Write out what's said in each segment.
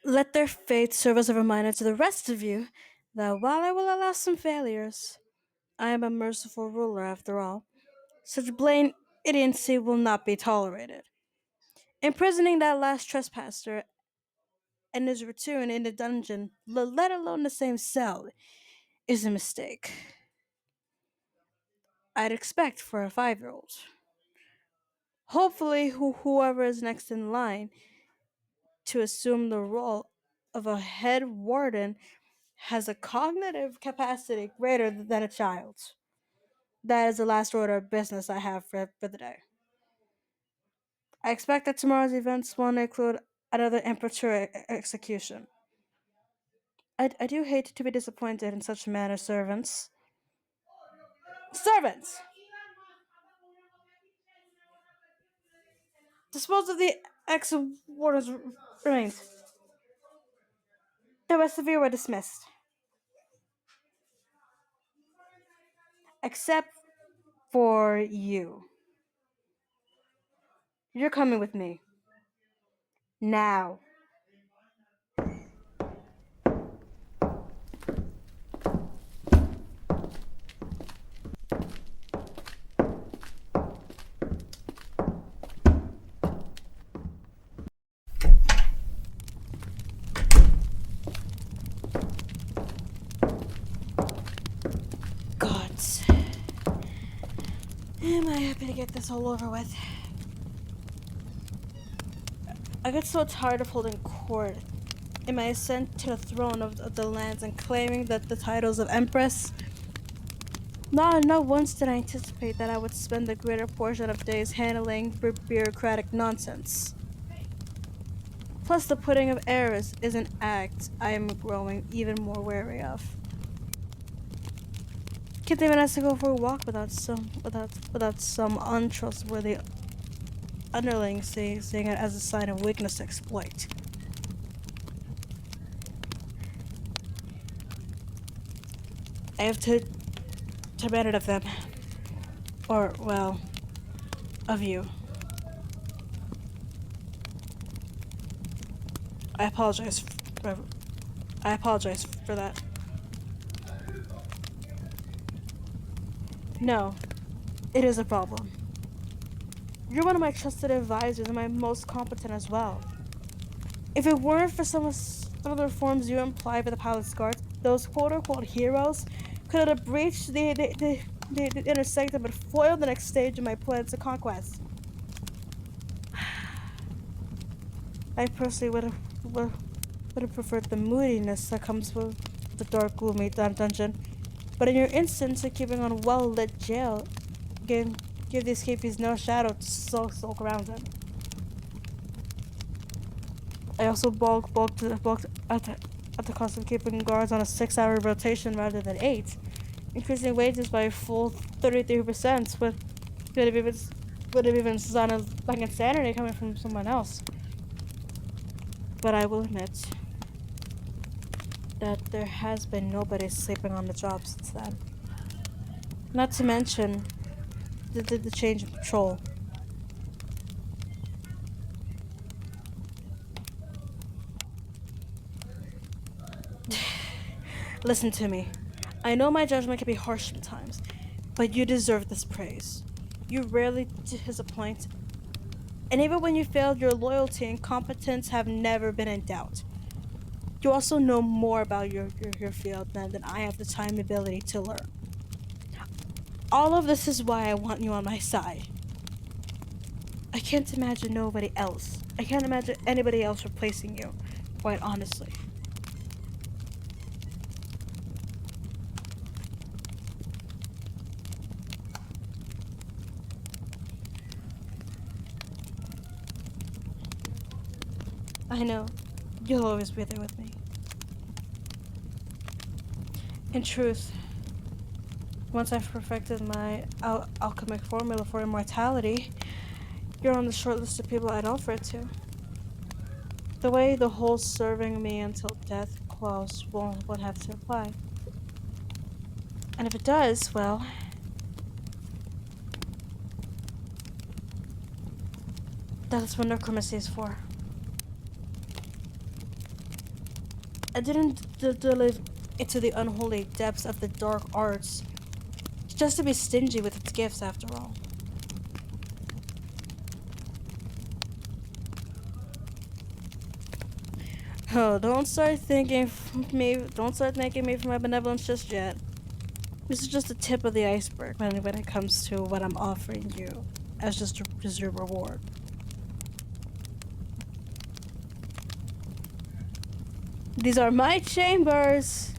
Let their fate serve as a reminder to the rest of you that while I will allow some failures, I am a merciful ruler after all. Such blatant idiocy will not be tolerated. Imprisoning that last trespasser and his return in the dungeon, let alone the same cell, is a mistake. I'd expect for a 5-year-old. Hopefully, whoever is next in line to assume the role of a head warden has a cognitive capacity greater than a child's. That is the last order of business I have for the day. I expect that tomorrow's events won't include another immature execution. I do hate to be disappointed in such a manner, servants. Servants! Dispose of the ex-warden's remains. The rest of you were dismissed. Except for you. You're coming with me. Now. Gods. Am I happy to get this all over with? I get so tired of holding court in my ascent to the throne of the lands and claiming that the titles of Empress. Not once did I anticipate that I would spend the greater portion of days handling bureaucratic nonsense. Plus, the putting of errors is an act I am growing even more wary of. Can't even ask to go for a walk without some untrustworthy underling seeing it as a sign of weakness to exploit. I have to demand it of them. Or, well, of you. I apologize for that. No, it is a problem. You're one of my trusted advisors and my most competent as well. If it weren't for some of the reforms you imply for the palace guards, those quote-unquote heroes could have breached the inner sanctum and foiled the next stage of my plans to conquest. I personally would have preferred the moodiness that comes with the dark, gloomy dungeon. But in your instance of keeping on well-lit jail, give the escapees no shadow to sulk around in. I also balked at the cost of keeping guards on a 6-hour rotation rather than 8, increasing wages by a full 33%, would have even sounded like insanity coming from someone else. But I will admit that there has been nobody sleeping on the job since then. Not to mention the change of patrol. Listen to me. I know my judgment can be harsh sometimes, but you deserve this praise. You rarely disappoint, and even when you failed, your loyalty and competence have never been in doubt. You also know more about your field than I have the time and ability to learn. All of this is why I want you on my side. I can't imagine nobody else. I can't imagine anybody else replacing you, quite honestly. I know. You'll always be there with me. In truth, once I've perfected my alchemic formula for immortality, you're on the short list of people I'd offer it to. The way the whole serving me until death clause won't have to apply. And if it does, well, that's what necromancy is for. I didn't delve into the unholy depths of the dark arts just to be stingy with its gifts, after all. Oh, don't start thanking me for my benevolence just yet. This is just the tip of the iceberg when it comes to what I'm offering you as your reward. These are my chambers.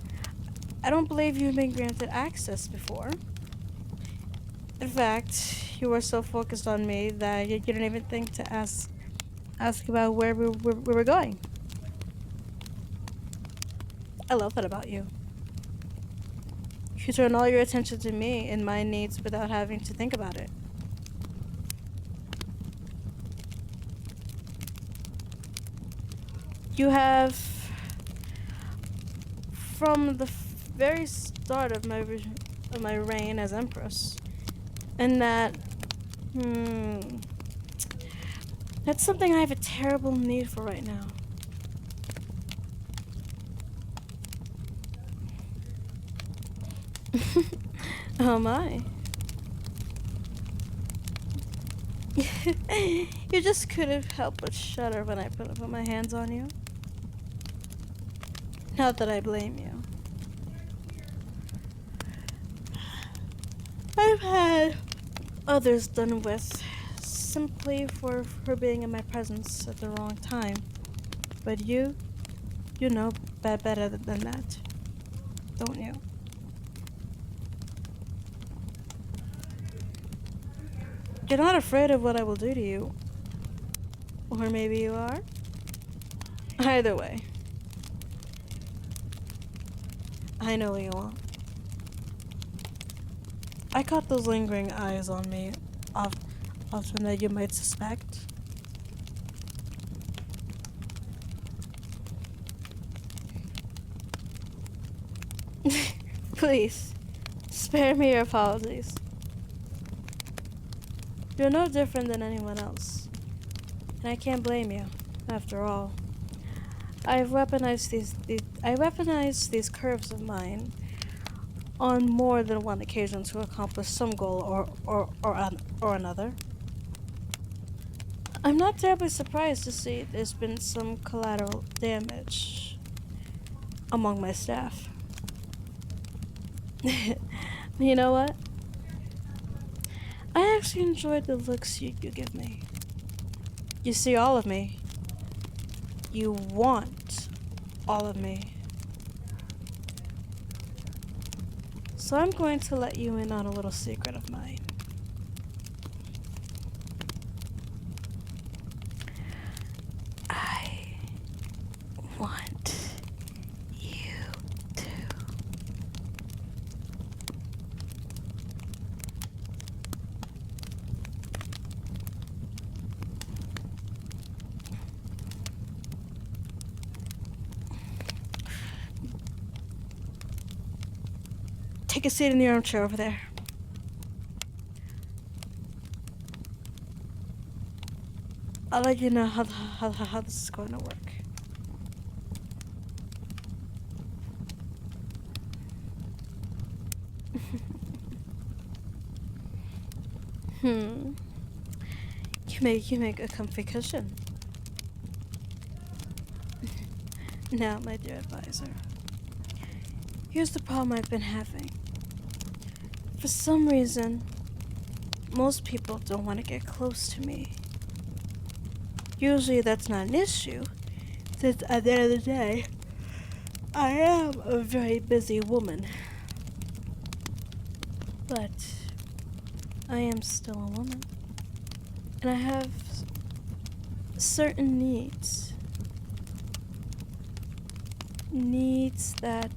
I don't believe you've been granted access before. In fact, you were so focused on me that you didn't even think to ask about where we were going. I love that about you. You turn all your attention to me and my needs without having to think about it. You have, from the very start of my reign as Empress, and that's something I have a terrible need for right now. Oh my. You just couldn't help but shudder when I put my hands on you. Not that I blame you. I've had others done with simply for being in my presence at the wrong time. But you know better than that, don't you? You're not afraid of what I will do to you. Or maybe you are? Either way, I know what you want. I caught those lingering eyes on me often that you might suspect. Please, spare me your apologies. You're no different than anyone else, and I can't blame you. After all, I've weaponized these curves of mine on more than one occasion to accomplish some goal or another. I'm not terribly surprised to see there's been some collateral damage among my staff. You know what? I actually enjoyed the looks you give me. You see all of me. You want all of me. So I'm going to let you in on a little secret of mine. I want you to. Take a seat in the armchair over there. I'll let you know how this is going to work. You make a comfy cushion. Now, my dear advisor, here's the problem I've been having. For some reason, most people don't want to get close to me. Usually that's not an issue, since at the end of the day, I am a very busy woman. But I am still a woman, and I have certain needs. Needs that,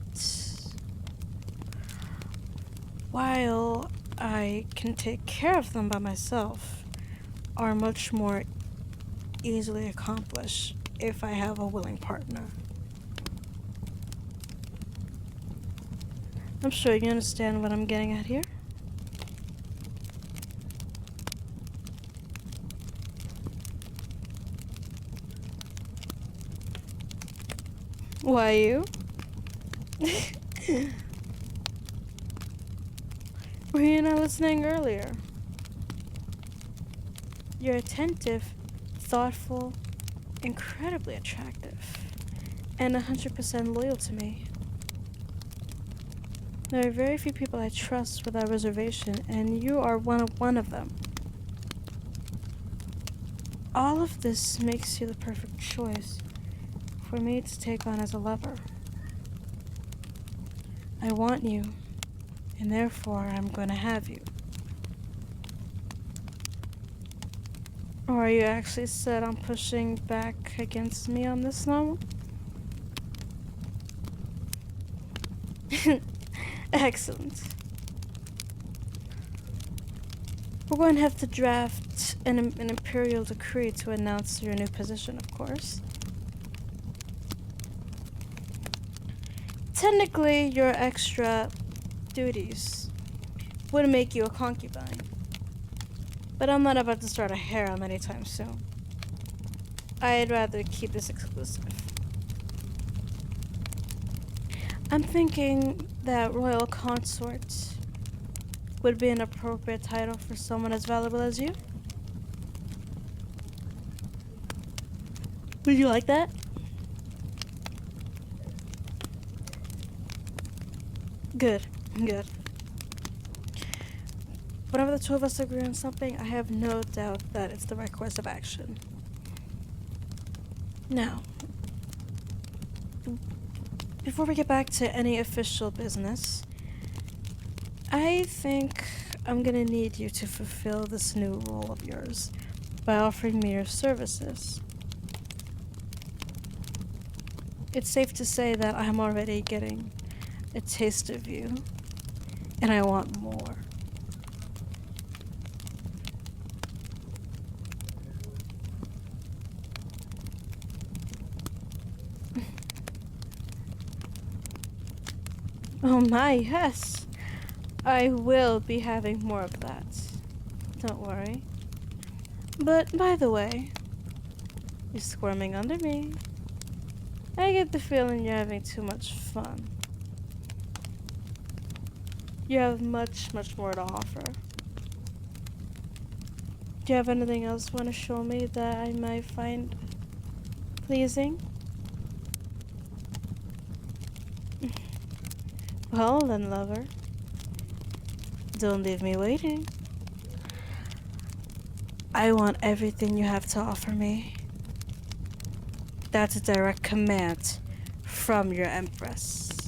while I can take care of them by myself, are much more easily accomplished if I have a willing partner. I'm sure you understand what I'm getting at here. Why you? Were you not listening earlier? You're attentive, thoughtful, incredibly attractive, and 100% loyal to me. There are very few people I trust without reservation, and you are one of them. All of this makes you the perfect choice for me to take on as a lover. I want you, and therefore I'm going to have you. Or are you actually set on pushing back against me on this now? Excellent. We're going to have to draft an imperial decree to announce your new position, of course. Technically, your extra duties would make you a concubine. But I'm not about to start a harem anytime soon. I'd rather keep this exclusive. I'm thinking that Royal Consort would be an appropriate title for someone as valuable as you. Would you like that? Good. Whenever the two of us agree on something, I have no doubt that it's the right course of action. Now, before we get back to any official business, I think I'm gonna need you to fulfill this new role of yours by offering me your services. It's safe to say that I'm already getting a taste of you, and I want more. Oh my, yes. I will be having more of that. Don't worry. But by the way, you're squirming under me. I get the feeling you're having too much fun. You have much more to offer. Do you have anything else you want to show me that I might find pleasing? Well then, lover. Don't leave me waiting. I want everything you have to offer me. That's a direct command from your Empress.